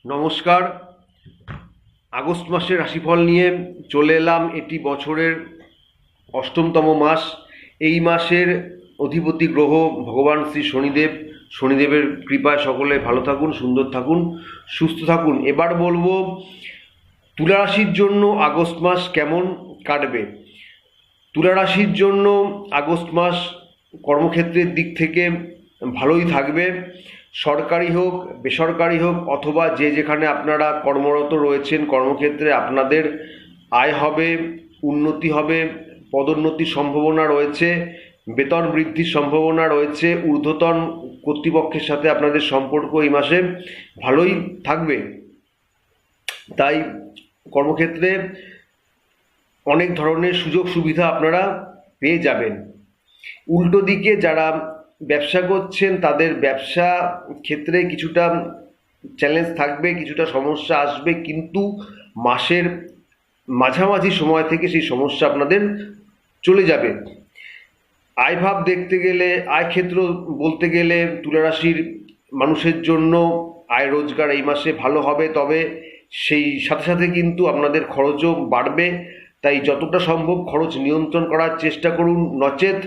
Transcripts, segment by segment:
নমস্কার। আগস্ট মাসের রাশিফল নিয়ে চলে এলাম। এটি বছরের অষ্টমতম মাস। এই মাসের অধিপতি গ্রহ ভগবান শ্রী শনিদেব। শনিদেবের কৃপায় সকলে ভালো থাকুন, সুন্দর থাকুন, সুস্থ থাকুন। এবার বলবো তুলা রাশির জন্য আগস্ট মাস কেমন কাটবে। তুলা রাশির জন্য আগস্ট মাস কর্মক্ষেত্রের দিক থেকে ভালোই থাকবে। সরকারি হোক, বেসরকারি হোক, অথবা যে যেখানে আপনারা কর্মরত রয়েছেন, কর্মক্ষেত্রে আপনাদের আয় হবে, উন্নতি হবে, পদোন্নতির সম্ভাবনা রয়েছে, বেতন বৃদ্ধির সম্ভাবনা রয়েছে। ঊর্ধ্বতন কর্তৃপক্ষের সাথে আপনাদের সম্পর্ক এই মাসে ভালোই থাকবে। তাই কর্মক্ষেত্রে অনেক ধরনের সুযোগ সুবিধা আপনারা পেয়ে যাবেন। উল্টো দিকে যারা ব্যবসা করছেন তাদের ব্যবসা ক্ষেত্রে কিছুটা চ্যালেঞ্জ থাকবে, কিছুটা সমস্যা আসবে, কিন্তু মাসের মাঝামাঝি সময় থেকে সেই সমস্যা আপনাদের চলে যাবে। আয়ভাব দেখতে গেলে, আয় ক্ষেত্র বলতে গেলে তুলা রাশির মানুষের জন্য আয় রোজগার এই মাসে ভালো হবে, তবে সেই সাথে সাথে কিন্তু আপনাদের খরচও বাড়বে। তাই যতটা সম্ভব খরচ নিয়ন্ত্রণ করার চেষ্টা করুন, নচেত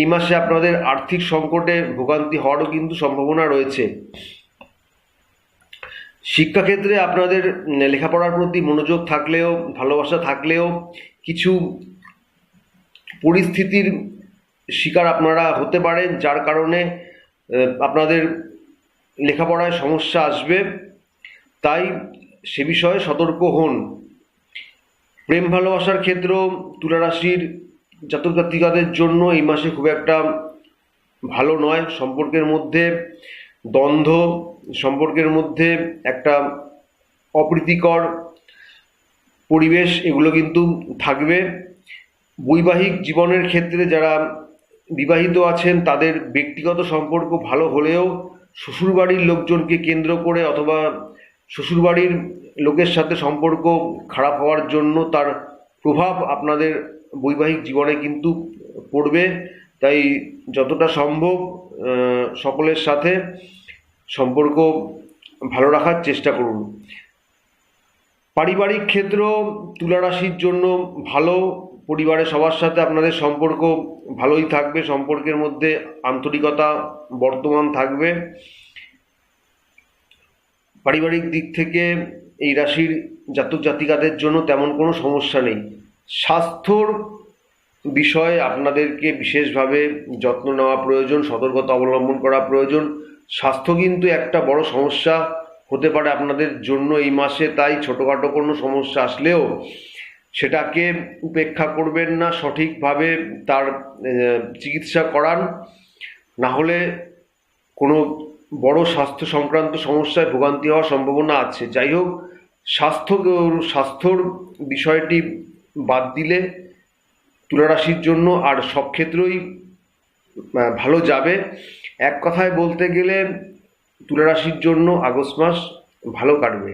এই মাসে আপনাদের আর্থিক সংকটে ভোগান্তি হওয়ারও কিন্তু সম্ভাবনা রয়েছে। শিক্ষাক্ষেত্রে আপনাদের লেখাপড়ার প্রতি মনোযোগ থাকলেও, ভালোবাসা থাকলেও কিছু পরিস্থিতির শিকার আপনারা হতে পারেন, যার কারণে আপনাদের লেখাপড়ায় সমস্যা আসবে। তাই সে বিষয়ে সতর্ক হন। প্রেম ভালোবাসার ক্ষেত্রেও তুলা রাশির জাতক জাতিকাদের জন্য এই মাসে খুব একটা ভালো নয়। সম্পর্কের মধ্যে দ্বন্দ্ব, সম্পর্কের মধ্যে একটা অপ্রীতিকর পরিবেশ, এগুলো কিন্তু থাকবে। বৈবাহিক জীবনের ক্ষেত্রে যারা বিবাহিত আছেন তাদের ব্যক্তিগত সম্পর্ক ভালো হলেও শ্বশুরবাড়ির লোকজনকে কেন্দ্র করে অথবা শ্বশুরবাড়ির লোকের সাথে সম্পর্ক খারাপ হওয়ার জন্য তার প্রভাব আপনাদের বৈবাহিক জীবনে কিন্তু পড়বে। তাই যতটা সম্ভব সকলের সাথে সম্পর্ক ভালো রাখার চেষ্টা করুন। পারিবারিক ক্ষেত্র তুলা রাশির জন্য ভালো। পরিবারের সবার সাথে আপনাদের সম্পর্ক ভালোই থাকবে, সম্পর্কের মধ্যে আন্তরিকতা বর্তমান থাকবে। পারিবারিক দিক থেকে এই রাশির জাতক জাতিকাদের জন্য তেমন কোনো সমস্যা নেই। স্বাস্থ্যর বিষয়ে আপনাদেরকে বিশেষভাবে যত্ন নেওয়া প্রয়োজন, সতর্কতা অবলম্বন করা প্রয়োজন। স্বাস্থ্য কিন্তু একটা বড় সমস্যা হতে পারে আপনাদের জন্য এই মাসে। তাই ছোটোখাটো কোনো সমস্যা আসলেও সেটাকে উপেক্ষা করবেন না, সঠিকভাবে তার চিকিৎসা করান, না হলে কোনো বড় স্বাস্থ্য সংক্রান্ত সমস্যায় ভোগান্তি হওয়ার সম্ভাবনা আছে। যাই হোক, স্বাস্থ্যর বিষয়টি বাদ দিলে তুলা রাশির জন্য আর সব ক্ষেত্রেই ভালো যাবে। এক কথায় বলতে গেলে তুলা রাশির জন্য আগস্ট মাস ভালো কাটবে।